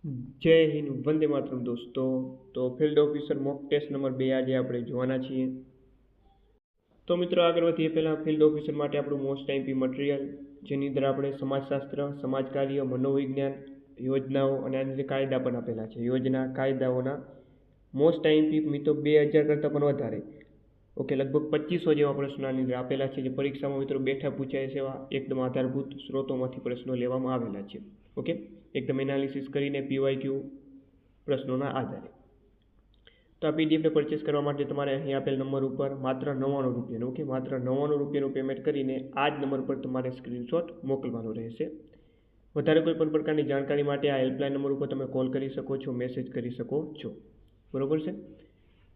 જય હિન્દ, વંદે માતરમ દોસ્તો. તો field officer mock test number 2 આજે આપણે જોવાના છીએ. તો મિત્રો આગળ વધીએ પહેલાં ફિલ્ડ ઓફિસર માટે આપણું મોસ્ટ આઈમ્પી મટીરિયલ, જેની અંદર આપણે સમાજશાસ્ત્ર, સમાજકાર્ય, મનોવિજ્ઞાન, યોજનાઓ અને આની અંદર કાયદા પણ આપેલા છે. યોજના કાયદાઓના મોસ્ટ આઈમ્પી મિત્રો 2000 કરતાં પણ વધારે, ઓકે, લગભગ 2500 જેવા પ્રશ્નો આની અંદર આપેલા છે, જે પરીક્ષામાં મિત્રો બેઠા પૂછાય સેવા એકદમ આધારભૂત સ્ત્રોતોમાંથી પ્રશ્નો લેવામાં આવેલા છે. ઓકે, એકદમ એનાલિસિસ કરીને પીવાયક્યુ પ્રશ્નોના આધારે. તો આ પીડીએફને પરચેસ કરવા માટે તમારે અહીં આપેલ નંબર ઉપર માત્ર 99 રૂપિયાનું, ઓકે, માત્ર 99 રૂપિયાનું પેમેન્ટ કરીને આ જ નંબર પર તમારે સ્ક્રીનશોટ મોકલવાનો રહેશે. વધારે કોઈ પણ પ્રકારની જાણકારી માટે આ હેલ્પલાઇન નંબર ઉપર તમે કોલ કરી શકો છો, મેસેજ કરી શકો છો. બરોબર છે.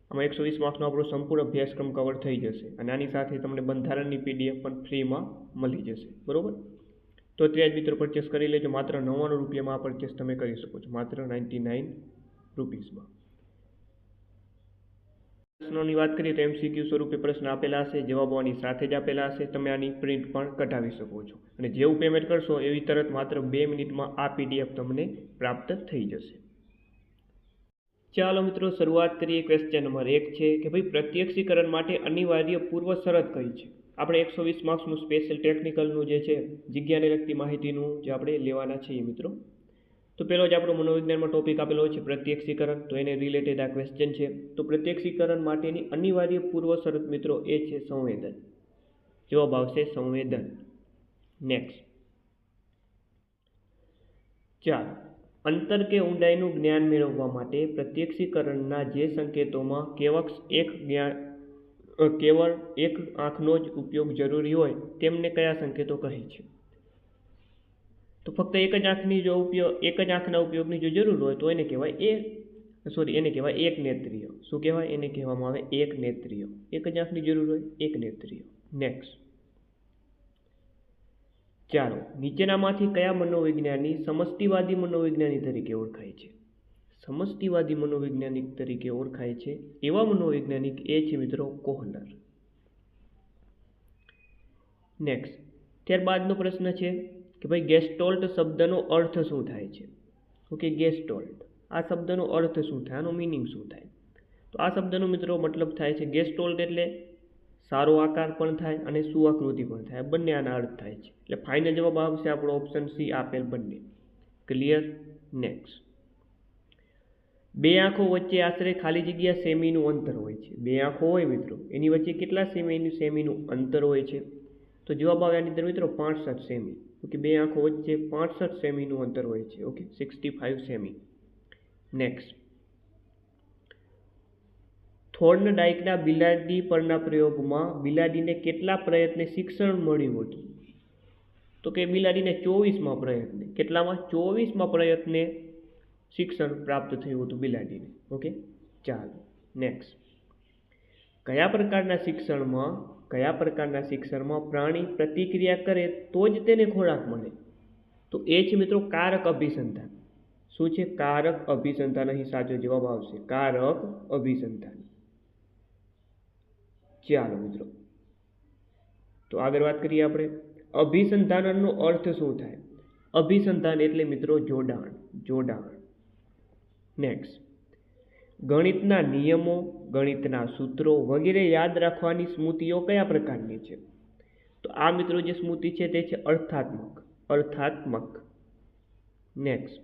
આમાં 120 માર્ક્સનો આપણો સંપૂર્ણ અભ્યાસક્રમ કવર થઈ જશે અને આની સાથે તમને બંધારણની પીડીએફ પણ ફ્રીમાં મળી જશે. બરોબર. તો અત્યારે જ મિત્રો પરચેસ કરી લેજો. માત્ર 99 રૂપિયામાં આ પરચેસ તમે કરી શકો છો, માત્ર 99 રૂપીસમાં. પ્રશ્નોની વાત કરીએ તો MCQ સ્વરૂપે પ્રશ્ન આપેલા હશે, જવાબો આની સાથે જ આપેલા હશે. તમે આની પ્રિન્ટ પણ કઢાવી શકો છો અને જેવું પેમેન્ટ કરશો એવી તરત માત્ર 2 મિનિટમાં આ પીડીએફ તમને પ્રાપ્ત થઈ જશે. ચાલો મિત્રો શરૂઆત કરીએ. ક્વેશ્ચન નંબર 1 છે કે ભાઈ પ્રત્યક્ષીકરણ માટે અનિવાર્ય પૂર્વ શરત કઈ છે? આપણે 120 માર્ક્સનું સ્પેશિયલ ટેકનિકલનું જે છે જગ્યાને લગતી માહિતીનું જે આપણે લેવાના છીએ મિત્રો. તો પહેલો જ આપણો મનોવિજ્ઞાનમાં ટોપિક આપેલો છે પ્રત્યક્ષીકરણ, તો એને રિલેટેડ આ ક્વેશ્ચન છે. તો પ્રત્યક્ષીકરણ માટેની અનિવાર્ય પૂર્વ શરત મિત્રો એ છે સંવેદન. જવાબ આવશે સંવેદન. નેક્સ્ટ. ચાલો, અંતર કે ઊંડાઈનું જ્ઞાન મેળવવા માટે પ્રત્યક્ષીકરણના જે સંકેતોમાં કેવળ એક આંખનો જ ઉપયોગ જરૂરી હોય તેમને કયા સંકેતો કહે છે? તો ફક્ત એક જ આંખના ઉપયોગની જો જરૂર હોય તો એને કહેવાય એક નેત્રીય. શું કહેવાય? એને કહેવામાં આવે એક નેત્રીય. એક જ આંખની જરૂર હોય, એક નેત્રીય. નેક્સ્ટ. ચાલો, નીચેનામાંથી કયા મનોવિજ્ઞાની સમષ્ટિવાદી મનોવિજ્ઞાની તરીકે ઓળખાય છે? સમષ્ટિવાદી મનોવૈજ્ઞાનિક તરીકે ઓળખાય છે એવા મનોવૈજ્ઞાનિક એ છે મિત્રો કોહલર. નેક્સ્ટ. ત્યારબાદનો પ્રશ્ન છે કે ભાઈ ગેસ્ટોલ્ટ શબ્દનો અર્થ શું થાય છે? ઓકે, ગેસ્ટોલ્ટ આ શબ્દનો અર્થ શું થાય, આનો મિનિંગ શું થાય? તો આ શબ્દનો મિત્રો મતલબ થાય છે ગેસ્ટોલ્ટ એટલે સારો આકાર પણ થાય અને સુઆકૃતિ પણ થાય, બંને આના અર્થ થાય છે. એટલે ફાઇનલ જવાબ આવશે આપણો ઓપ્શન સી, આપેલ બંને. ક્લિયર? નેક્સ્ટ. બે આંખો વચ્ચે આશરે ખાલી જગ્યા સેમીનું અંતર હોય છે. બે આંખો હોય મિત્રો, એની વચ્ચે કેટલા સેમીનું અંતર હોય છે? તો જવાબ આવે આની અંદર મિત્રો 65 સેમી. ઓકે, બે આંખો વચ્ચે 65 સેમીનું અંતર હોય છે. Okay, 65 semi. નેક્સ્ટ. થોર્નડાઇકના બિલાડી પરના પ્રયોગમાં બિલાડીને કેટલા પ્રયત્ને શિક્ષણ મળ્યું હતું? તો કે બિલાડીને 24મા પ્રયત્ને. કેટલામાં? 24મા પ્રયત્ને શિક્ષણ પ્રાપ્ત થયું હતું બિલાડીને. ઓકે, ચાલો નેક્સ્ટ. કયા પ્રકારના શિક્ષણમાં પ્રાણી પ્રતિક્રિયા કરે તો જ તેને ખોરાક મળે? તો એ છે મિત્રો કારક અભિસંધાન. શું છે? કારક અભિસંધાન. અહીં સાચો જવાબ આવશે કારક અભિસંધાન. ચાલો મિત્રો, તો આગળ વાત કરીએ આપણે. અભિસંધાનનો અર્થ શું થાય? અભિસંધાન એટલે મિત્રો જોડાણ. નેક્સ્ટ. ગણિતના નિયમો, ગણિતના સૂત્રો વગેરે યાદ રાખવાની સ્મૃતિઓ કયા પ્રકારની છે? તો આ મિત્રો જે સ્મૃતિ છે તે છે અર્થાત્મક. નેક્સ્ટ.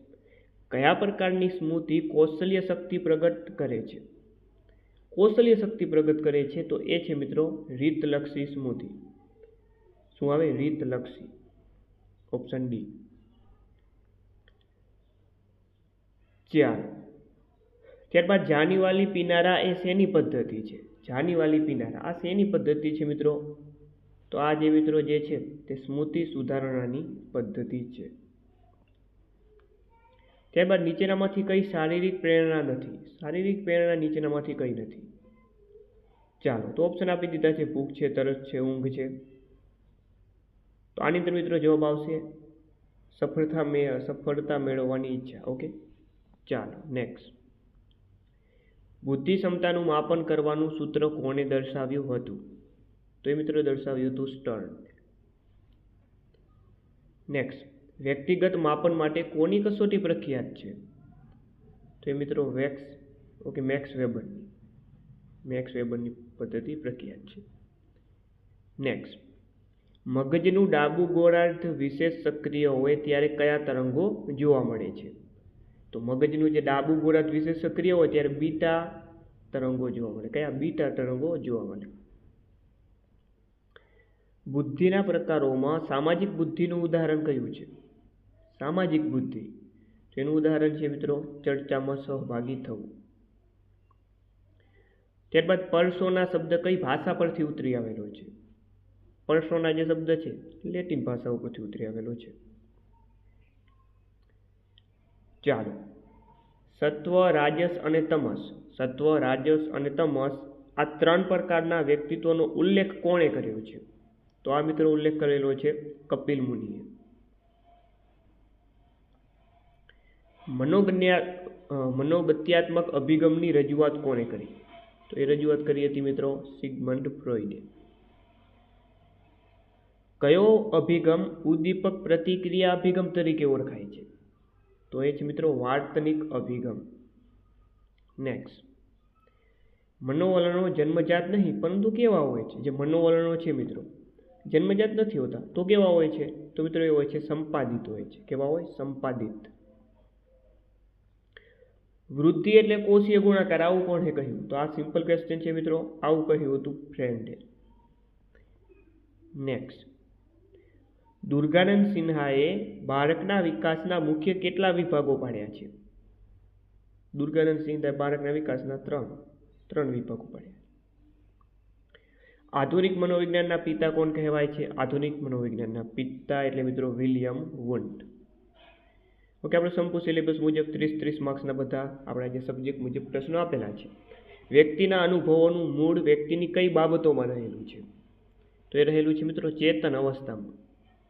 કયા પ્રકારની સ્મૃતિ કૌશલ્ય શક્તિ પ્રગટ કરે છે? કૌશલ્ય શક્તિ પ્રગટ કરે છે તો એ છે મિત્રો રીતલક્ષી સ્મૃતિ. શું આવે? રીતલક્ષી. Option D. ચાલો, ત્યારબાદ જાનીવાલી પીનારા એ શેની પદ્ધતિ છે? જાનીવાલી પીનારા આ શેની પદ્ધતિ છે મિત્રો? તો આ જે મિત્રો જે છે તે સ્મૃતિ સુધારણાની પદ્ધતિ છે. ત્યારબાદ નીચેનામાંથી કઈ શારીરિક પ્રેરણા નથી? શારીરિક પ્રેરણા નીચેનામાંથી કઈ નથી? ચાલો, તો ઓપ્શન આપી દીધા છે ભૂખ છે, તરસ છે, ઊંઘ છે. તો આની અંદર મિત્રો જવાબ આવશે સફળતા મેળવવાની ઈચ્છા. ઓકે, ચાલો નેક્સ્ટ. બુદ્ધિ ક્ષમતાનું માપન કરવાનું સૂત્ર કોણે દર્શાવ્યું હતું? તો એ મિત્રો દર્શાવ્યું હતું સ્ટર્ન. નેક્સ્ટ. વ્યક્તિગત માપન માટે કોની કસોટી પ્રખ્યાત છે? તો એ મિત્રો મેક્સ વેબરની પદ્ધતિ પ્રખ્યાત છે. નેક્સ્ટ, મગજનું ડાબું ગોળાર્ધ વિશેષ સક્રિય હોય ત્યારે કયા તરંગો જોવા મળે છે? તો મગજનું જે ડાબું ગોળાર્ધ વિશેષ સક્રિય હોય ત્યારે બીટા તરંગો જોવા મળે. કયા? બીટા તરંગો જોવા મળે. બુદ્ધિના પ્રકારોમાં સામાજિક બુદ્ધિનું ઉદાહરણ કયું છે? સામાજિક બુદ્ધિ, તેનું ઉદાહરણ છે મિત્રો ચર્ચામાં સહભાગી થવું. ત્યારબાદ પર્સોના શબ્દ કઈ ભાષા પરથી ઉતરી આવેલો છે? પર્સોના જે શબ્દ છે લેટિન ભાષા ઉપરથી ઉતરી આવેલો છે. ચાલો, સત્વ, રાજસ અને તમસ આ 3 પ્રકારના વ્યક્તિત્વનો ઉલ્લેખ કોણે કર્યો છે? તો આ મિત્રો ઉલ્લેખ કરેલો છે કપિલ મુનિએ. મનોગત્યાત્મક અભિગમની રજૂઆત કોણે કરી? તો એ રજૂઆત કરી હતી મિત્રો સિગમન્ડ ફ્રોઈડે. કયો અભિગમ ઉદ્દીપક પ્રતિક્રિયા અભિગમ તરીકે ઓળખાય છે? તો એ છે મિત્રો વાર્તનિક અભિગમ. નેક્સ્ટ, મનોવલણો જન્મજાત નહીં પરંતુ કેવા હોય છે? જે મનોવલણો છે મિત્રો જન્મજાત નથી હોતા, તો કેવા હોય છે? તો મિત્રો એ હોય છે સંપાદિત હોય છે. કેવા હોય? સંપાદિત. વૃદ્ધિ એટલે કોષીય ગુણાકાર, આવું કોણે કહ્યું? તો આ સિમ્પલ ક્વેશ્ચન છે મિત્રો, આવું કહ્યું હતું ફ્રેન્ડે. નેક્સ્ટ, દુર્ગાનંદ સિન્હાએ બાળકના વિકાસના મુખ્ય કેટલા વિભાગો પાડ્યા છે? દુર્ગાનંદ સિન્હાએ બાળકના વિકાસના 3 વિભાગો પાડ્યા. આધુનિક મનોવિજ્ઞાનના પિતા કોણ કહેવાય છે? આધુનિક મનોવિજ્ઞાનના પિતા એટલે મિત્રો વિલિયમ વુન્ડ. ઓકે, આપણે સંપૂર્ણ સિલેબસ મુજબ 30 માર્ક્સના બધા આપણા જે સબ્જેક્ટ મુજબ પ્રશ્નો આપેલા છે. વ્યક્તિના અનુભવોનું મૂળ વ્યક્તિની કઈ બાબતોમાં રહેલું છે? તો એ રહેલું છે મિત્રો ચેતન અવસ્થામાં.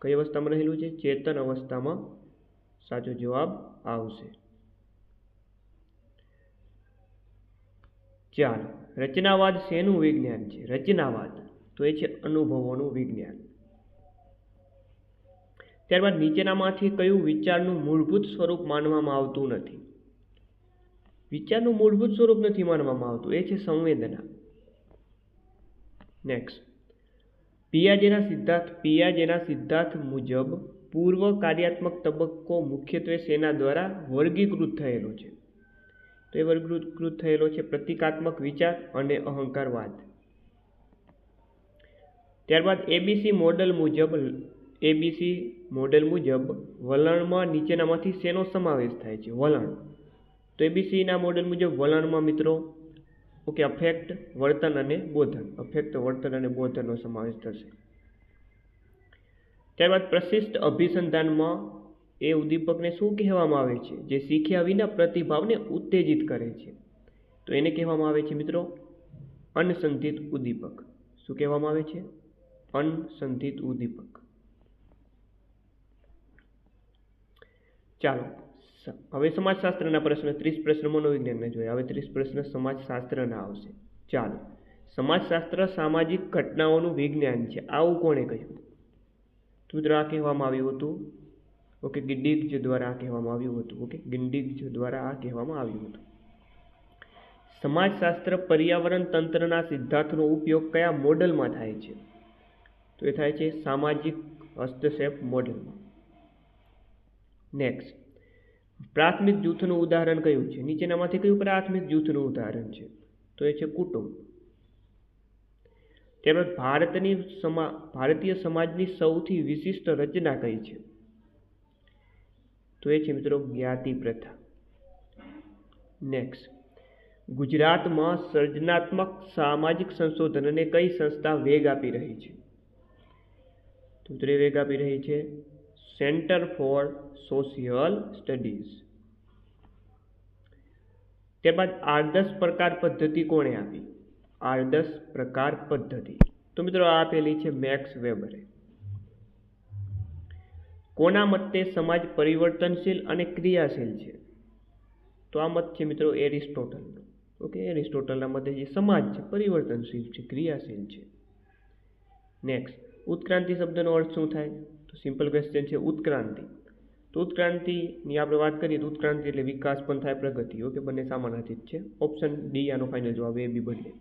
કઈ અવસ્થામાં રહેલું છે? ચેતન અવસ્થામાં સાચો જવાબ આવશે. ચાલો, રચનાવાદ શેનું વિજ્ઞાન છે? રચનાવાદ તો એ છે અનુભવોનું વિજ્ઞાન. ત્યારબાદ નીચેનામાંથી કયું વિચારનું મૂળભૂત સ્વરૂપ માનવામાં આવતું નથી? વિચારનું મૂળભૂત સ્વરૂપ નથી માનવામાં આવતું, એ છે સંવેદના. નેક્સ્ટ, પિયાજેના સિદ્ધાંત મુજબ પૂર્વ કાર્યાત્મક તબક્કો મુખ્યત્વે શેના દ્વારા વર્ગીકૃત થયેલો છે? તો એ વર્ગીકૃત થયેલો છે પ્રતિકાત્મક વિચાર અને અહંકારવાદ. ત્યારબાદ એબીસી મોડેલ મુજબ વલણમાં નીચેનામાંથી શેનો સમાવેશ થાય છે? વલણ. તો એબીસીના મોડેલ મુજબ વલણમાં મિત્રો અફેક્ટ, વર્તન અને બોધનનો સમાવેશ થશે. ત્યારબાદ પ્રશિષ્ટ અભિસંધાનમાં એ ઉદ્દીપકને શું કહેવામાં આવે છે? જે શીખ્યા વિના પ્રતિભાવને ઉત્તેજિત કરે છે. તો એને કહેવામાં આવે છે મિત્રો અનસંધિત ઉદ્દીપક. શું કહેવામાં આવે છે? અનસંધિત ઉદ્દીપક. ચાલો, હવે સમાજશાસ્ત્રના પ્રશ્ન 30 પ્રશ્ન મનોવિજ્ઞાનના જોઈએ. હવે 30 પ્રશ્ન સમાજશાસ્ત્રના આવશે. ચાલો, સમાજશાસ્ત્ર સામાજિક ઘટનાઓનું વિજ્ઞાન છે, આવું કોણે કહ્યું? તો મિત્રો આ કહેવામાં આવ્યું હતું ગિડિગ્જ દ્વારા આ કહેવામાં આવ્યું હતું. સમાજશાસ્ત્ર પર્યાવરણ તંત્રના સિદ્ધાંતનો ઉપયોગ કયા મોડેલમાં થાય છે? તો એ થાય છે સામાજિક હસ્તક્ષેપ મોડેલમાં. નેક્સ્ટ, પ્રાથમિક જૂથનું ઉદાહરણ કયું છે? નીચેનામાંથી કયું પ્રાથમિક જૂથનું ઉદાહરણ છે? તો એ છે કુટુંબ. ત્યારબાદ ભારતીય સમાજની સૌથી વિશિષ્ટ રચના કઈ છે? તો એ છે મિત્રો જ્ઞાતિ પ્રથા. નેક્સ્ટ, ગુજરાતમાં સર્જનાત્મક સામાજિક સંશોધનને કઈ સંસ્થા વેગ આપી રહી છે? તો વેગ આપી રહી છે સેન્ટર ફોર સોશિયલ સ્ટડીઝ. ત્યારબાદ આદર્શ પ્રકાર પદ્ધતિ કોણે આપી? આદર્શ પ્રકાર પદ્ધતિ તો મિત્રો આ આપેલી છે મેક્સ વેબરે. કોના મતે સમાજ પરિવર્તનશીલ અને ક્રિયાશીલ છે? તો આ મત છે મિત્રો એરિસ્ટોટલનો. એરિસ્ટોટલના મતે જે સમાજ છે પરિવર્તનશીલ છે, ક્રિયાશીલ છે. નેક્સ્ટ, ઉત્ક્રાંતિ શબ્દનો અર્થ શું થાય? તો સિમ્પલ ક્વેશ્ચન છે ઉત્ક્રાંતિ. તો ઉત્ક્રાંતિની આપણે વાત કરીએ તો ઉત્ક્રાંતિ એટલે વિકાસ પણ થાય, પ્રગતિ. ઓકે, બંને સમાનાર્થી જ છે. ઓપ્શન ડી આનો ફાઇનલ જવાબ, એ બી બંને.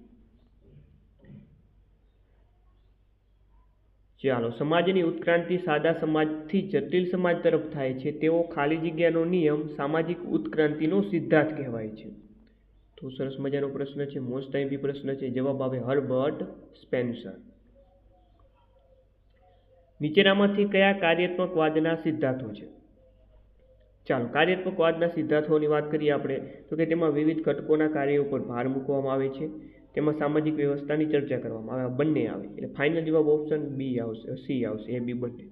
ચાલો, સમાજની ઉત્ક્રાંતિ સાદા સમાજથી જટિલ સમાજ તરફ થાય છે તેવો ખાલી જગ્યાનો નિયમ સામાજિક ઉત્ક્રાંતિનો સિદ્ધાંત કહેવાય છે. તો સરસ મજાનો પ્રશ્ન છે, મોસ્ટ આઈએમપી પ્રશ્ન છે. જવાબ આવે હર્બર્ટ સ્પેન્સર. નીચેનામાંથી કયા કાર્યાત્મકવાદના સિદ્ધાંતો છે? ચાલો, કાર્યાત્મકવાદના સિદ્ધાંતોની વાત કરીએ આપણે તો કે તેમાં વિવિધ ઘટકોના કાર્યો ઉપર ભાર મૂકવામાં આવે છે. તેમાં સામાજિક વ્યવસ્થાની ચર્ચા કરવામાં આવે. બંને આવે એટલે ફાઇનલ જવાબ ઓપ્શન બી આવશે, સી આવશે, એ બી બંને.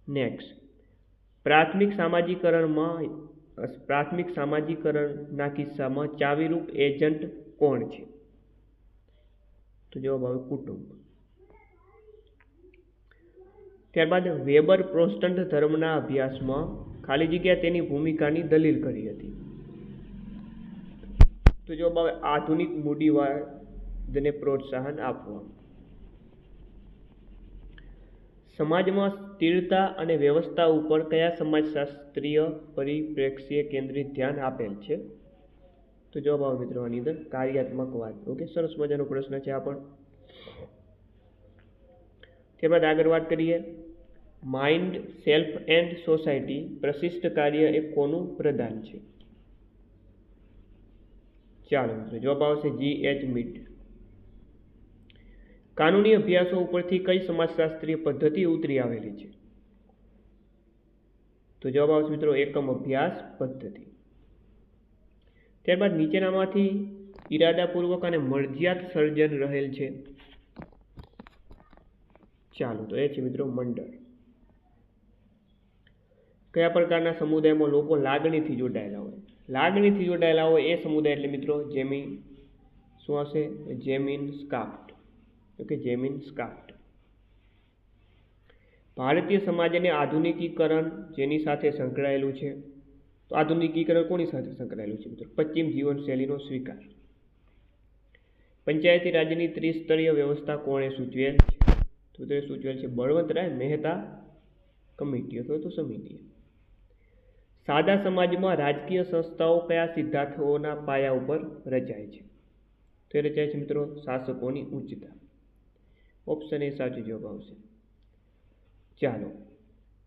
નેક્સ્ટ, પ્રાથમિક સામાજિકરણના કિસ્સામાં ચાવીરૂપ એજન્ટ કોણ છે? તો જવાબ આવે કુટુંબ. ત્યારબાદ વેબર પ્રોટેસ્ટન્ટ ધર્મના અભ્યાસમાં ખાલી જગ્યા તેની ભૂમિકાની દલીલ કરી હતી. તો જવાબ આવે આધુનિક મૂડીવાદને પ્રોત્સાહન આપવા. સમાજમાં સ્થિરતા અને વ્યવસ્થા ઉપર કયા સમાજશાસ્ત્રીય પરિપ્રેક્ષ્ય કેન્દ્રિત ધ્યાન આપેલ છે? તો જવાબ આવે મિત્રો આની અંદર કાર્યાત્મકવાદ. ઓકે, સરસ મજાનો પ્રશ્ન છે આ પણ. ત્યારબાદ આગળ વાત કરીએ, માઇન્ડ, સેલ્ફ એન્ડ સોસાયટી પ્રશિષ્ટ કાર્ય એ કોનું પ્રદાન છે? ચાલો મિત્રો, જવાબ આવશે G.H. મિડ. કાનૂની અભ્યાસો ઉપરથી કઈ સમાજશાસ્ત્રીય પદ્ધતિ ઉતરી આવેલી છે? તો જવાબ આવશે મિત્રો એકમ અભ્યાસ પદ્ધતિ. ત્યારબાદ નીચેનામાંથી ઇરાદાપૂર્વક અને મરજિયાત સર્જન રહેલ છે? ચાલો, તો એ છે મિત્રો મંડળ. કયા પ્રકારના સમુદાયમાં લોકો લાગણીથી જોડાયેલા હોય? લાગણીથી જોડાયેલા હોય એ સમુદાય એટલે મિત્રો જેમિન, શું આવશે? જેમિન સ્કાફ્ટ. ઓકે, જેમિન સ્કાફ્ટ. ભારતીય સમાજને આધુનિકીકરણ જેની સાથે સંકળાયેલું છે? તો આધુનિકીકરણ કોની સાથે સંકળાયેલું છે મિત્રો? પશ્ચિમ જીવનશૈલીનો સ્વીકાર. પંચાયતી રાજ્યની ત્રિસ્તરીય વ્યવસ્થા કોણે સૂચવેલ છે? તો તે સૂચવેલ છે બળવંતરાય મહેતા કમિટી અથવા તો સમિતિએ. સાદા સમાજમાં રાજકીય સંસ્થાઓ કયા સિદ્ધાંતોના પાયા ઉપર રચાય છે? તે રચાય છે મિત્રો શાસકોની ઉચ્ચતા. ઓપ્શન એ સાચો જવાબ આવશે. ચાલો,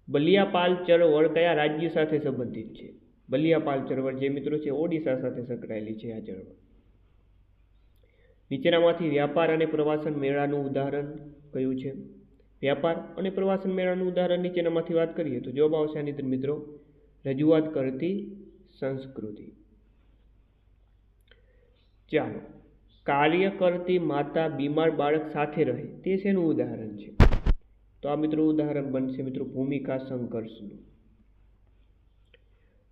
બલિયાપાલ ચળવળ કયા રાજ્ય સાથે સંબંધિત છે? બલિયાપાલ ચળવળ જે મિત્રો છે ઓડિશા સાથે સંકળાયેલી છે આ ચળવળ. નીચેનામાંથી વ્યાપાર અને પ્રવાસન મેળાનું ઉદાહરણ કયું છે? વ્યાપાર અને પ્રવાસન મેળાનું ઉદાહરણ નીચેનામાંથી વાત કરીએ તો જવાબ આવશે આની અંદર મિત્રો રજૂઆત કરતી સંસ્કૃતિ. ચાલો, કાર્ય કરતી માતા બીમાર બાળક સાથે રહે તે શેનું ઉદાહરણ છે? તો આ મિત્રો ઉદાહરણ બનશે મિત્રો ભૂમિકા સંઘર્ષનું.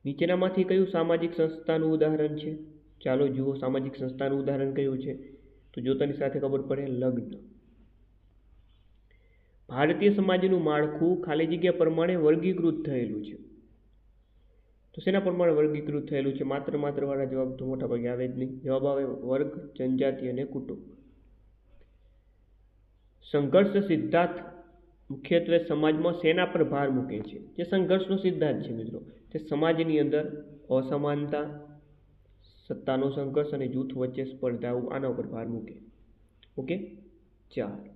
નીચેનામાંથી કયું સામાજિક સંસ્થાનું ઉદાહરણ છે? ચાલો જુઓ, સામાજિક સંસ્થાનું ઉદાહરણ કયું છે? તો જોતાની સાથે ખબર પડે, લગ્ન. ભારતીય સમાજનું માળખું ખાલી જગ્યા પ્રમાણે વર્ગીકૃત થયેલું છે. તો શેના પ્રમાણે વર્ગીકૃત થયેલું છે? માત્ર વાળા જવાબ તો મોટા ભાગે આવે જ નહીં. જવાબ આવે વર્ગ, જનજાતિ અને કુટુંબ. સંઘર્ષ સિદ્ધાંત મુખ્યત્વે સમાજમાં શેના પર ભાર મૂકે છે? જે સંઘર્ષનો સિદ્ધાંત છે મિત્રો તે સમાજની અંદર અસમાનતા, સત્તાનો સંઘર્ષ અને જૂથ વચ્ચે સ્પર્ધા આના ઉપર ભાર મૂકે. ઓકે, ચાલો.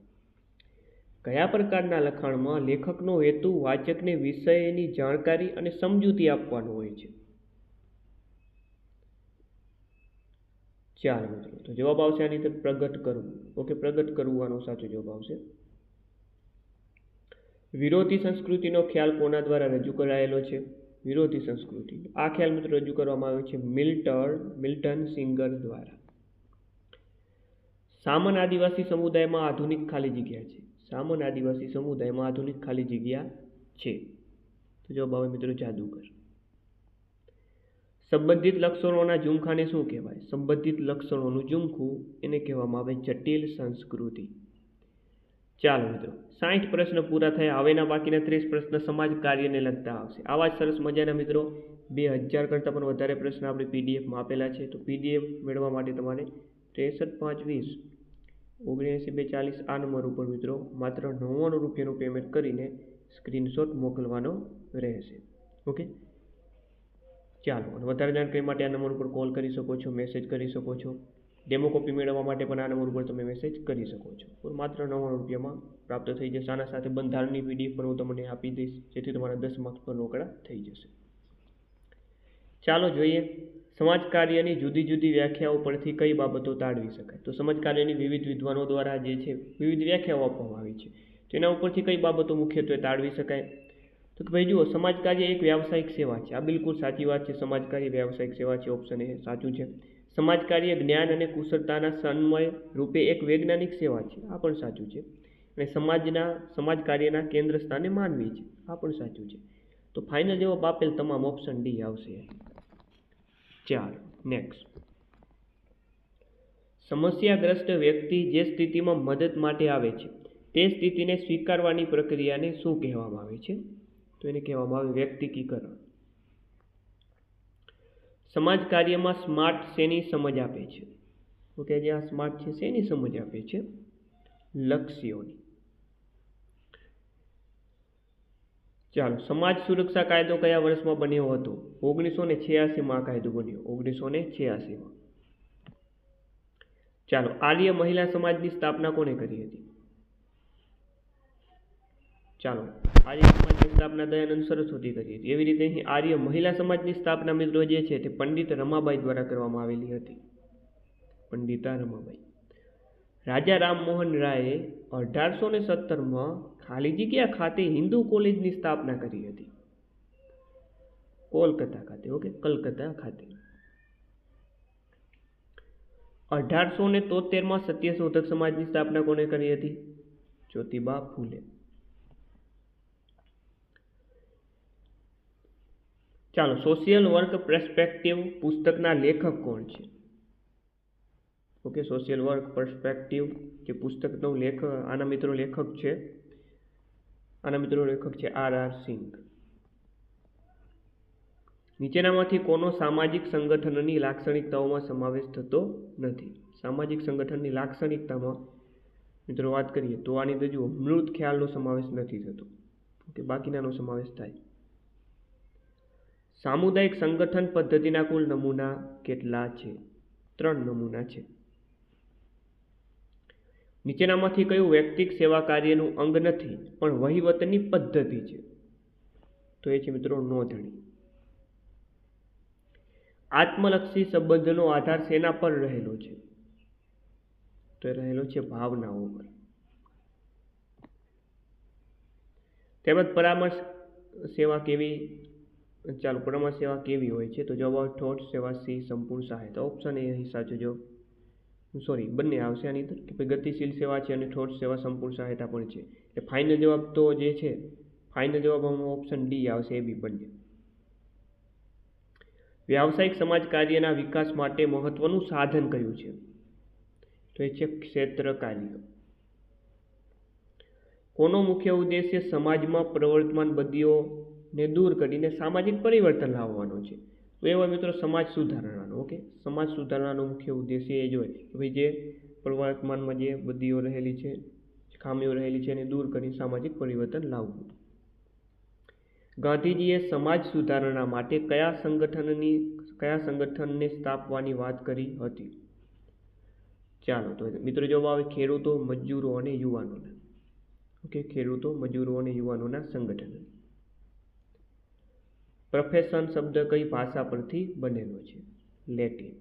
કયા પ્રકારના લખાણમાં લેખકનો હેતુ વાચકને વિષયની જાણકારી અને સમજૂતી આપવાનો હોય છે? ચાલો મિત્રો, તો જવાબ આવશે આની અંદર પ્રગટ કરવું. ઓકે, પ્રગટ કરવું આનો સાચો જવાબ આવશે. વિરોધી સંસ્કૃતિનો ખ્યાલ કોના દ્વારા રજૂ કરાયેલો છે? વિરોધી સંસ્કૃતિ આ ખ્યાલ મિત્રો રજૂ કરવામાં આવ્યો છે મિલ્ટન સિંગર દ્વારા. સામન આદિવાસી સમુદાયમાં આધુનિક ખાલી જગ્યા છે? સામન આદિવાસી સમુદાયમાં આધુનિક ખાલી જગ્યા છે. તો જવાબ આવે મિત્રો જાદુગર. સંબંધિત લક્ષણોના ઝુમખાને શું કહેવાય? સંબંધિત લક્ષણોનું ઝુમખું એને કહેવામાં આવે જટિલ સંસ્કૃતિ. ચાલો મિત્રો, 60 પ્રશ્ન પૂરા થયા. હવેના બાકીના 30 પ્રશ્ન સમાજ કાર્યને લગતા આવશે. આવા જ સરસ મજાના મિત્રો 2000 કરતાં પણ વધારે પ્રશ્ન આપણે પીડીએફમાં આપેલા છે. તો પીડીએફ મેળવવા માટે તમારે 63 520 79 240 આ નંબર ઉપર મિત્રો માત્ર 99 રૂપિયાનું પેમેન્ટ કરીને સ્ક્રીનશોટ મોકલવાનો રહેશે. ઓકે, ચાલો. અને વધારે જાણકારી માટે આ નંબર ઉપર કોલ કરી શકો છો, મેસેજ કરી શકો છો. ડેમો કોપી મેળવવા માટે પણ આ નંબર ઉપર તમે મેસેજ કરી શકો છો. માત્ર 99 રૂપિયામાં પ્રાપ્ત થઈ જશે. આના સાથે બંધારણની PDF પણ હું તમને આપી દઈશ, જેથી તમારા 10 માર્ક્સ પર રોકડા થઈ જશે. ચાલો જોઈએ, સમાજ કાર્યની જુદી જુદી વ્યાખ્યાઓ પરથી કઈ બાબતો તાળવી શકાય. તો સમાજ કાર્યની વિવિધ વિદ્વાનો દ્વારા જે છે વિવિધ વ્યાખ્યાઓ આપવામાં આવી છે. તેના ઉપરથી કઈ બાબતો મુખ્યત્વે તાળવી શકાય. તો કે ભાઈ જુઓ, સમાજ કાર્ય એક વ્યાવસાયિક સેવા છે. આ બિલકુલ સાચી વાત છે. સમાજ કાર્ય વ્યાવસાયિક સેવા છે. ઓપ્શન એ સાચું છે. સમાજ કાર્ય જ્ઞાન અને કુશળતાના સમન્વય રૂપે એક વૈજ્ઞાનિક સેવા છે. આ પણ સાચું છે. અને સમાજ કાર્યના કેન્દ્ર સ્થાને માનવી છે. આ પણ સાચું છે. તો ફાઇનલ જવાબ આપેલ તમામ ઓપ્શન ડી આવશે. ચાલો નેક્સ્ટ. સમસ્યાગ્રસ્ત વ્યક્તિ જે સ્થિતિમાં મદદ માટે આવે છે તે સ્થિતિને સ્વીકારવાની પ્રક્રિયાને શું કહેવામાં આવે છે? તો એને કહેવામાં આવે વ્યક્તિકીકરણ. સમાજ કાર્યમાં સ્માર્ટ શેની સમજ આપે છે? ઓકે, જે આ સ્માર્ટ છે શેની સમજ આપે છે? લક્ષ્યોની. ચાલો, સમાજ સુરક્ષા કાયદો કયા વર્ષમાં બન્યો હતો? 1986માં કાયદો બન્યો. 1986માં. ચાલો, આર્ય મહિલા સમાજની સ્થાપના કોને કરી હતી? ચાલો, આર્ય સમાજની સ્થાપના દયાનંદ સરસ્વતી કરી હતી. એવી રીતે અહીં આર્ય મહિલા સમાજની સ્થાપના મિત્રો જે છે તે પંડિત રમાબાઈ દ્વારા કરવામાં આવેલી હતી. પંડિતા રમાબાઈ. રાજા રામમોહન રાયે 1817માં ખાલી જગ્યા ખાતે હિન્દુ કોલેજની સ્થાપના કરી હતી. કોલકાતા ખાતે. ઓકે, કલકત્તા ખાતે. 1873માં સત્યશોધક સમાજની સ્થાપના કોને કરી હતી? જ્યોતિબા ફૂલે. ચાલો, સોશિયલ વર્ક પર્સપેક્ટિવ પુસ્તકના લેખક કોણ છે? ઓકે, સોશિયલ વર્ક પર્સપેક્ટિવ જે પુસ્તકનો આના મિત્રો લેખક છે R.R. સિંઘ. નીચેનામાંથી કોનો સામાજિક સંગઠનની લાક્ષણિકતાઓમાં સમાવેશ થતો નથી? સામાજિક સંગઠનની લાક્ષણિકતામાં મિત્રો વાત કરીએ તો આની અંદર જુઓ, મૃત ખ્યાલનો સમાવેશ નથી થતો. ઓકે, બાકીનાનો સમાવેશ થાય. સામુદાયિક સંગઠન પદ્ધતિના કુલ નમૂના કેટલા છે? 3 નમૂના છે. નીચેનામાંથી કયું વ્યક્તિક સેવા કાર્યનું અંગ નથી પણ વહીવટની પદ્ધતિ છે? તો એ છે મિત્રો નોંધણી. આત્મલક્ષી સંબંધનો આધાર શેના પર રહેલો છે? તો એ રહેલો છે ભાવનાઓ પર. તેમજ પરામર્શ સેવા કેવી હોય છે? તો જવાબ ઠોઠ સેવા, સી સંપૂર્ણ સહાયતા. ઓપ્શન એ અહીં સાચો જવાબ. બંને આવશે આની અંદર કે ગતિશીલ સેવા છે અને ઠોઠ સેવા સંપૂર્ણ સહાયતા પણ છે. એટલે ફાઇનલ જવાબ તો જે છે ઓપ્શન ડી આવશે, એ બી બંને. વ્યાવસાયિક સમાજ કાર્યના વિકાસ માટે મહત્વનું સાધન કયું છે? તો એ છે ક્ષેત્ર કાર્ય. કોનો મુખ્ય ઉદ્દેશ્ય સમાજમાં પ્રવર્તમાન બદીઓને દૂર કરીને સામાજિક પરિવર્તન લાવવાનો છે? તો એવા મિત્રો સમાજ સુધારણાનો. ઓકે, સમાજ સુધારણાનો મુખ્ય ઉદ્દેશ્ય એ જ હોય કે ભાઈ જે પ્રવર્તમાનમાં જે બદીઓ રહેલી છે, ખામીઓ રહેલી છે એને દૂર કરી સામાજિક પરિવર્તન લાવવું. ગાંધીજીએ સમાજ સુધારણા માટે કયા સંગઠનને સ્થાપવાની વાત કરી હતી? ચાલો, તો મિત્રો જવાબ આવે ખેડૂતો, મજૂરો અને યુવાનોના. ઓકે, ખેડૂતો, મજૂરો અને યુવાનોના સંગઠન. પ્રોફેશન શબ્દ કઈ ભાષા પરથી બનેલો છે? લેટિન.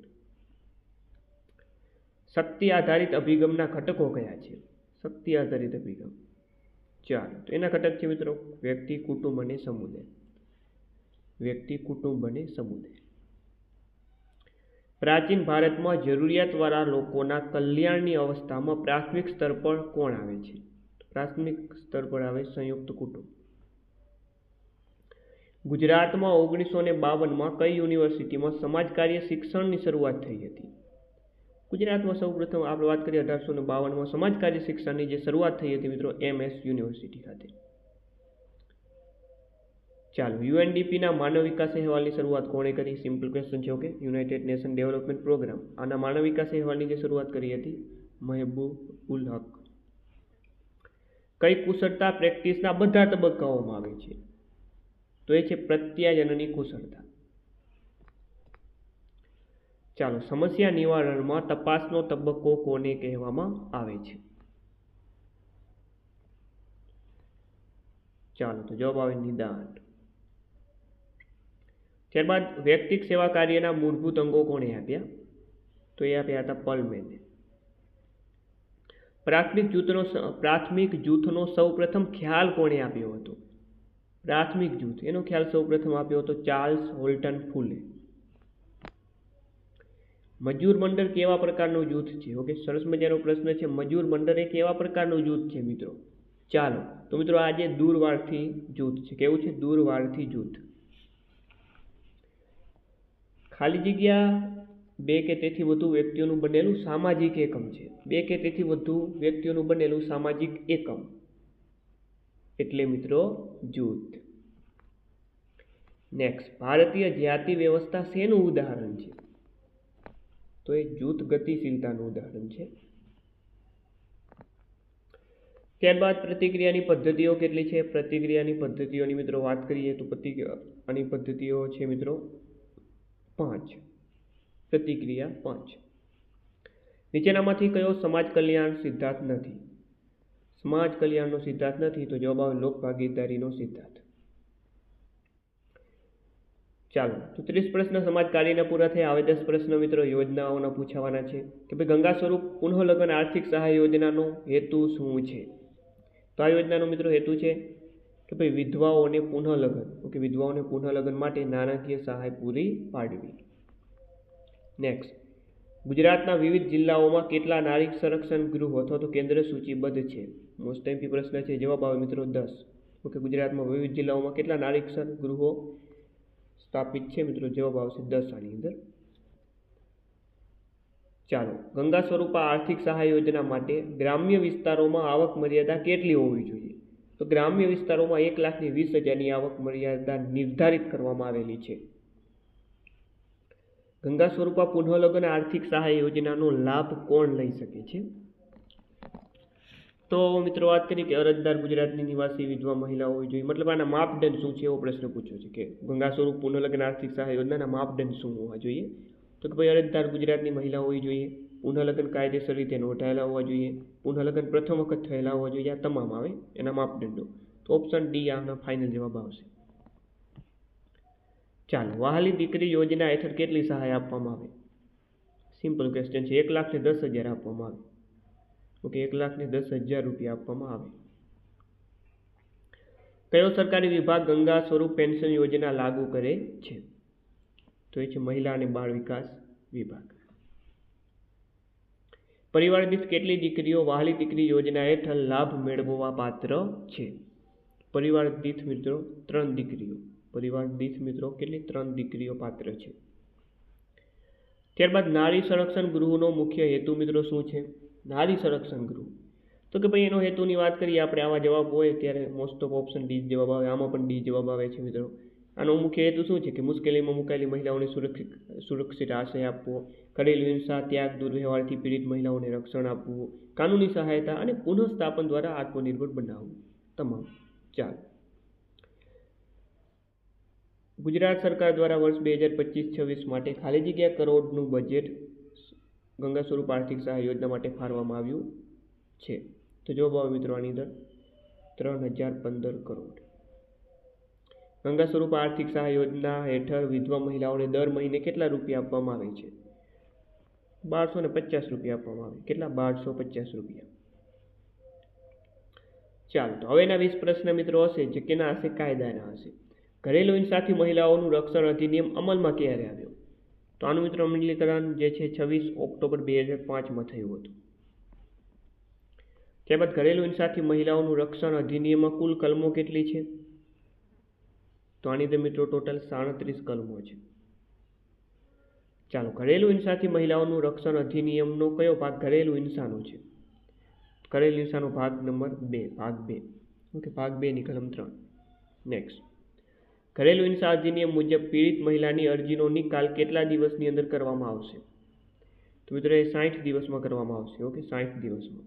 શક્તિ આધારિત અભિગમના ઘટકો કયા છે? શક્તિ આધારિત અભિગમ. ચાલો, તો એના ઘટક છે મિત્રો વ્યક્તિ, કુટુંબ અને સમુદાય. વ્યક્તિ, કુટુંબ અને સમુદાય. પ્રાચીન ભારતમાં જરૂરિયાતવાળા લોકોના કલ્યાણની અવસ્થામાં પ્રાથમિક સ્તર પર કોણ આવે છે? પ્રાથમિક સ્તર પર આવે સંયુક્ત કુટુંબ. ગુજરાતમાં 1952માં કઈ યુનિવર્સિટીમાં સમાજ કાર્ય શિક્ષણની શરૂઆત થઈ હતી? ગુજરાતમાં સૌપ્રથમ આપણે વાત કરીએ 1852માં સમાજ કાર્ય શિક્ષણની જે શરૂઆત થઈ હતી મિત્રો MS યુનિવર્સિટી ખાતે. ચાલો, UNDPના માનવ વિકાસ અહેવાલની શરૂઆત કોણે કરી? સિમ્પલ ક્વેશ્ચન છે. Okay, United Nation Development Programme. આના માનવ વિકાસ અહેવાલની જે શરૂઆત કરી હતી મહેબૂબ ઉલ હક. કઈ કુશળતા પ્રેક્ટિસના બધા તબક્કાઓમાં આવે છે? તો એ છે પ્રત્યાયનની કુશળતા. ચાલો, સમસ્યા નિવારણમાં તપાસનો તબક્કો કોને કહેવામાં આવે છે? ચાલો, તો જવાબ આવે નિદાન. ત્યારબાદ વ્યક્તિક સેવા કાર્યના મૂળભૂત અંગો કોણે આપ્યા? તો એ આપ્યા હતા પલમેને. પ્રાથમિક જૂથનો સૌપ્રથમ ખ્યાલ કોણે આપ્યો હતો? પ્રાથમિક જૂથ એનો ખ્યાલ સૌપ્રથમ આપ્યો હતો ચાર્લ્સ હોલ્ટન ફૂલે. મજૂર મંડળ કેવા પ્રકારનું જૂથ છે? ઓકે, સરસ મજાનો પ્રશ્ન છે. મજૂર મંડળ એ કેવા પ્રકારનું જૂથ છે મિત્રો? ચાલો, તો મિત્રો આજે દૂરવારથી જૂથ છે. કેવું છે? દૂરવારથી જૂથ. ખાલી જગ્યા 2 કે તેથી વધુ વ્યક્તિઓનું બનેલું સામાજિક એકમ છે. 2 કે તેથી વધુ વ્યક્તિઓનું બનેલું સામાજિક એકમ એટલે મિત્રો જૂથ. નેક્સ્ટ, ભારતીય જાતિ વ્યવસ્થા શેનું ઉદાહરણ છે? તો એ જૂથ ગતિશીલતાનું ઉદાહરણ છે. ત્યારબાદ પ્રતિક્રિયાની પદ્ધતિઓ કેટલી છે? પ્રતિક્રિયાની પદ્ધતિઓની મિત્રો વાત કરીએ તો પ્રતિક્રિયાની પદ્ધતિઓ છે મિત્રો 5. પ્રતિક્રિયા 5. નીચેનામાંથી કયો સમાજ કલ્યાણ સિદ્ધાંત નથી? સમાજ કલ્યાણનો સિદ્ધાંત નથી, તો જવાબ આવે લોક ભાગીદારીનો સિદ્ધાંત. ચાલો, તો 30 પ્રશ્ન સમાજ કાર્યના પૂરા થયા. હવે 10 પ્રશ્ન મિત્રો યોજનાઓના પૂછાવાના છે કે ભાઈ ગંગા સ્વરૂપ પુનઃલગ્ન આર્થિક સહાય યોજનાનો હેતુ શું છે? તો આ યોજનાનો મિત્રો હેતુ છે કે ભાઈ વિધવાઓને પુનઃલગ્ન, ઓકે, વિધવાઓને પુનઃલગ્ન માટે નાણાકીય સહાય પૂરી પાડવી. નેક્સ્ટ, ગુજરાતના વિવિધ જિલ્લાઓમાં કેટલા નારી સંરક્ષણ ગૃહો અથવા તો કેન્દ્ર સૂચિબદ્ધ છે? મોસ્ટ એમપી પ્રશ્ન છે. જવાબ આવે મિત્રો 10. ઓકે, ગુજરાતમાં વિવિધ જિલ્લાઓમાં કેટલા નારી સંરક્ષણ ગૃહો સ્થાપિત છે મિત્રો? જવાબ આવશે 10 આની અંદર. ચાલો, ગંગા સ્વરૂપા આર્થિક સહાય યોજના માટે ગ્રામ્ય વિસ્તારોમાં આવક મર્યાદા કેટલી હોવી જોઈએ? તો ગ્રામ્ય વિસ્તારોમાં 1,20,000ની આવક મર્યાદા નિર્ધારિત કરવામાં આવેલી છે. ગંગા સ્વરૂપા પુનઃલગ્ન આર્થિક સહાય યોજનાનો લાભ કોણ લઈ શકે છે? તો મિત્રો વાત કરીએ કે અરજદાર ગુજરાતની નિવાસી વિધવા મહિલા હોવી જોઈએ. મતલબ આના માપદંડ શું છે એવો પ્રશ્ન પૂછ્યો છે કે ગંગા સ્વરૂપ પુનઃલગ્ન આર્થિક સહાય યોજનાના માપદંડ શું હોવા જોઈએ? તો કે ભાઈ અરજદાર ગુજરાતની મહિલા હોવી જોઈએ, પુનઃલગ્ન કાયદેસર રીતે નોંધાયેલા હોવા જોઈએ, પુનઃલગ્ન પ્રથમ વખત થયેલા હોવા જોઈએ. આ તમામ આવે એના માપદંડો. તો ઓપ્શન ડી આનો ફાઇનલ જવાબ આવશે. ચાલો, વહાલી દીકરી યોજના હેઠળ કેટલી સહાય આપવામાં આવે? સિમ્પલ ક્વેશ્ચન છે. 1,10,000 આપવામાં આવે. ઓકે, 1,10,000 રૂપિયા આપવામાં આવે. કયો સરકારી વિભાગ ગંગા સ્વરૂપ પેન્શન યોજના લાગુ કરે છે? તો એ છે મહિલા અને બાળ વિકાસ વિભાગ. પરિવાર દીઠ કેટલી દીકરીઓ વહાલી દીકરી યોજના હેઠળ લાભ મેળવવા પાત્ર છે? પરિવાર દીઠ મિત્રો 3 દીકરીઓ. પરિવાર દીઠ મિત્રો કેટલી? 3 દીકરીઓ પાત્ર છે. ત્યારબાદ નારી સંરક્ષણ ગૃહનો મુખ્ય હેતુ મિત્રો શું છે? નારી સંરક્ષણ ગૃહ, તો કે ભાઈ એનો હેતુની વાત કરીએ આપણે, આવા જવાબ હોય ત્યારે મોસ્ટ ઓફ ઓપ્શન ડી જવાબ આવે. આમાં પણ ડી જવાબ આવે છે મિત્રો. આનો મુખ્ય હેતુ શું છે? કે મુશ્કેલીમાં મુકાયેલી મહિલાઓને સુરક્ષિત આશ્રય આપવો, ઘરેલુ હિંસા, ત્યાગ, દુર્વ્યવહારથી પીડિત મહિલાઓને રક્ષણ આપવું, કાનૂની સહાયતા અને પુનઃસ્થાપન દ્વારા આત્મનિર્ભર બનાવવું. તમામ. ચાલો, ગુજરાત સરકાર દ્વારા વર્ષ 2025-26 માટે ખાલી જગ્યા કરોડનું બજેટ ગંગા સ્વરૂપ આર્થિક સહાય યોજના માટે ફાળવવામાં આવ્યું છે. તો જવાબ આવે મિત્રો આની અંદર 3,015 કરોડ. ગંગા સ્વરૂપ આર્થિક સહાય યોજના હેઠળ વિધવા મહિલાઓને દર મહિને કેટલા રૂપિયા આપવામાં આવે છે? 1,250 રૂપિયા આપવામાં આવે. કેટલા? 1,250 રૂપિયા. ચાલો, તો હવેના 20 પ્રશ્ન મિત્રો હશે જે કેના હશે? કાયદાના હશે. ઘરેલુ હિંસાથી મહિલાઓનું રક્ષણ અધિનિયમ અમલમાં ક્યારે આવ્યો? તો આનું મિત્રો અમલીકરણ જે છે 26 ઓક્ટોબર 2005માં થયું હતું. ત્યારબાદ ઘરેલુ હિંસાથી મહિલાઓનું રક્ષણ અધિનિયમમાં કુલ કલમો કેટલી છે? તો આની અંદર મિત્રો ટોટલ 37 કલમો છે. ચાલો, ઘરેલુ હિંસાથી મહિલાઓનું રક્ષણ અધિનિયમનો કયો ભાગ ઘરેલુ હિંસાનો છે? ઘરેલુ હિંસાનો ભાગ નંબર 2, ભાગ 2. ઓકે, ભાગ 2 ની કલમ 3. નેક્સ્ટ, ઘરેલુ હિંસા અધિનિયમ મુજબ પીડિત મહિલાની અરજીનો નિકાલ કેટલા દિવસની અંદર કરવામાં આવશે? તો મિત્રો એ 60 દિવસમાં કરવામાં આવશે. ઓકે, 60 દિવસમાં.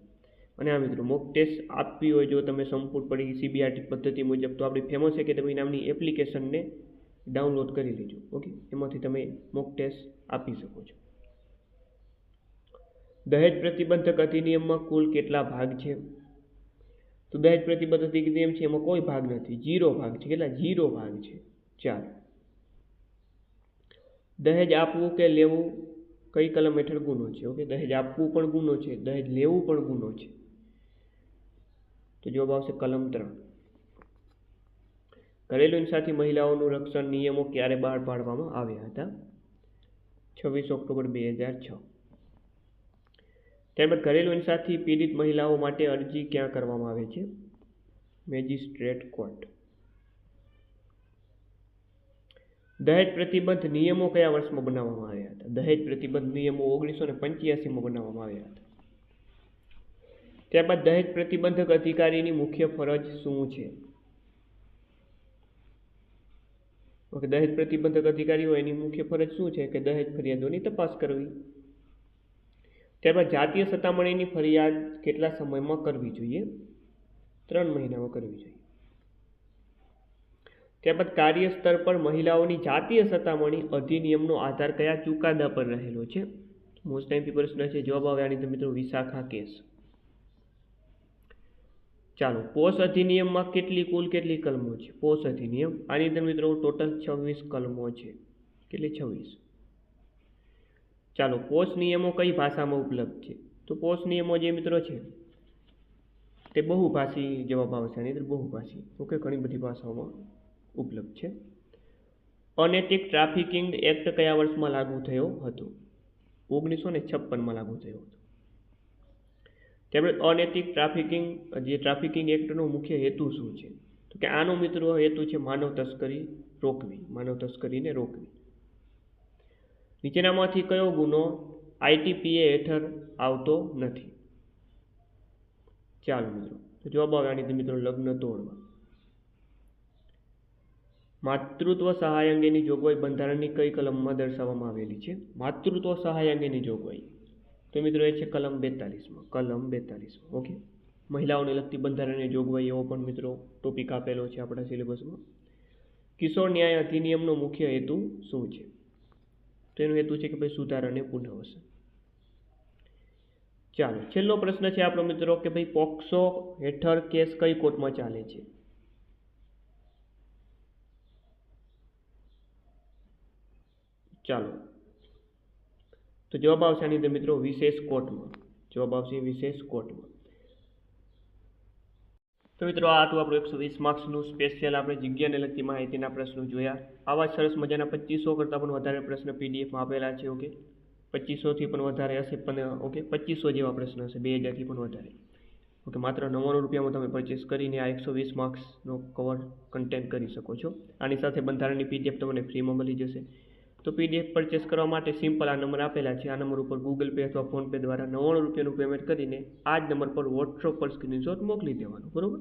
અને આ મિત્રો મોક ટેસ્ટ આપવી હોય જો તમે સંપૂર્ણપણે CBRT પદ્ધતિ મુજબ તો આપણી ફેમસ એકેડમી નામની એપ્લિકેશનને ડાઉનલોડ કરી લેજો. ઓકે, એમાંથી તમે મોક ટેસ્ટ આપી શકો છો. દહેજ પ્રતિબંધક અધિનિયમમાં કુલ કેટલા ભાગ છે? તો દહેજ પ્રતિબંધક અધિનિયમ છે એમાં કોઈ ભાગ નથી, 0 ભાગ છે. કેટલા? 0 ભાગ છે. 4. દહેજ આપવું કે લેવું કઈ કલમ હેઠળ ગુનો છે? ઓકે, દહેજ આપવું પણ ગુનો છે, દહેજ લેવું પણ ગુનો છે. તો જવાબ આવશે કલમ 3. ઘરેલુ હિંસાથી મહિલાઓનું રક્ષણ નિયમો ક્યારે બહાર પાડવામાં આવ્યા હતા? 26 ઓક્ટોબર 2006. ત્યારબાદ ઘરેલુ હિંસાથી પીડિત મહિલાઓ માટે અરજી ક્યાં કરવામાં આવે છે? Magistrate court. દહેજ પ્રતિબંધ નિયમો કયા વર્ષમાં બનાવવામાં આવ્યા હતા? દહેજ પ્રતિબંધ નિયમો 1985માં બનાવવામાં આવ્યા હતા. ત્યારબાદ દહેજ પ્રતિબંધક અધિકારીની મુખ્ય ફરજ શું છે? ઓકે, દહેજ પ્રતિબંધક અધિકારી હોય એની મુખ્ય ફરજ શું છે? કે દહેજ ફરિયાદોની તપાસ કરવી. ત્યારબાદ જાતીય સતામણીની ફરિયાદ કેટલા સમયમાં કરવી જોઈએ? 3 મહિનામાં કરવી જોઈએ. ત્યારબાદ કાર્યસ્તર પર મહિલાઓની જાતીય સતામણી અધિનિયમનો આધાર કયા ચુકાદા પર રહેલો છે? મોસ્ટ ટાઈમ પ્રશ્ન છે. જવાબ આવે આની અંદર મિત્રો વિશાખા કેસ. ચાલો, પોષ અધિનિયમમાં કુલ કેટલી કલમો છે? પોષ અધિનિયમ આની અંદર મિત્રો ટોટલ 26 કલમો છે. કેટલી? 26. ચાલો, પોષ નિયમો કઈ ભાષામાં ઉપલબ્ધ છે? તો પોષ નિયમો જે મિત્રો છે તે બહુભાષી જવાબ આવશે આની અંદર, બહુભાષી. ઓકે, ઘણી બધી ભાષાઓમાં ઉપલબ્ધ છે. અનૈતિક ટ્રાફિકિંગ એક્ટ કયા વર્ષમાં લાગુ થયો હતો? 1956માં લાગુ થયો હતો. ત્યારબાદ અનૈતિક ટ્રાફિકિંગ એક્ટનો મુખ્ય હેતુ શું છે? તો કે આનો મિત્રો હેતુ છે માનવ તસ્કરી રોકવી, માનવ તસ્કરીને રોકવી. નીચેનામાંથી કયો ગુનો ITPA હેઠળ આવતો નથી? ચાલો મિત્રો, તો જવાબ આવે આની અંદર મિત્રો લગ્ન તોડવા. માતૃત્વ સહાય અંગેની જોગવાઈ બંધારણની કઈ કલમમાં દર્શાવવામાં આવેલી છે? માતૃત્વ સહાય અંગેની જોગવાઈ તો મિત્રો એ છે કલમ 42માં. કલમ 42. ઓકે, મહિલાઓને લગતી બંધારણીય જોગવાઈ એવો પણ મિત્રો ટોપિક આપેલો છે આપણા સિલેબસમાં. કિશોર ન્યાય અધિનિયમનો મુખ્ય હેતુ શું છે? તો એનો હેતુ છે કે ભાઈ સુધાર અને પુનઃવસન. ચાલો, છેલ્લો પ્રશ્ન છે આપણો મિત્રો કે ભાઈ પોક્સો હેઠળ કેસ કઈ કોર્ટમાં ચાલે છે? ચાલો, તો જવાબ આવશે આની અંદર મિત્રો વિશેષ કોર્ટમાં. જવાબ આવશે વિશેષ કોર્ટમાં. તો મિત્રો આ હતું આપણું 120 માર્ક્સનું સ્પેશિયલ આપણે જગ્યાને લગતી માહિતીના પ્રશ્નો જોયા. આવા સરસ મજાના 2500 કરતાં પણ વધારે પ્રશ્ન PDFમાં આપેલા છે. ઓકે, 2500થી પણ વધારે હશે, પણ ઓકે 2500 જેવા પ્રશ્ન હશે, 2000થી પણ વધારે. ઓકે, માત્ર 99 રૂપિયામાં તમે પરચેસ કરીને આ 120 માર્ક્સનો કવર કન્ટેન્ટ કરી શકો છો. આની સાથે બંધારણની PDF તમને ફ્રીમાં મળી જશે. તો PDF પરચેસ કરવા માટે સિમ્પલ આ નંબર આપેલા છે, આ નંબર ઉપર ગૂગલ પે અથવા ફોનપે દ્વારા 99 રૂપિયાનું પેમેન્ટ કરીને આ જ નંબર પર WhatsApp પર સ્ક્રીનશોટ મોકલી દેવાનું. બરોબર.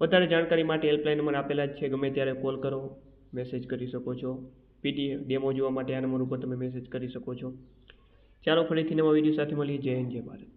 વધારે જાણકારી માટે હેલ્પલાઇન નંબર આપેલા જ છે, ગમે ત્યારે કોલ કરો, મેસેજ કરી શકો છો. PDF ડેમો જોવા માટે આ નંબર ઉપર તમે મેસેજ કરી શકો છો. ચાલો, ફરીથી નવા વિડીયો સાથે મળીએ. જય હિન્દ, જય ભારત.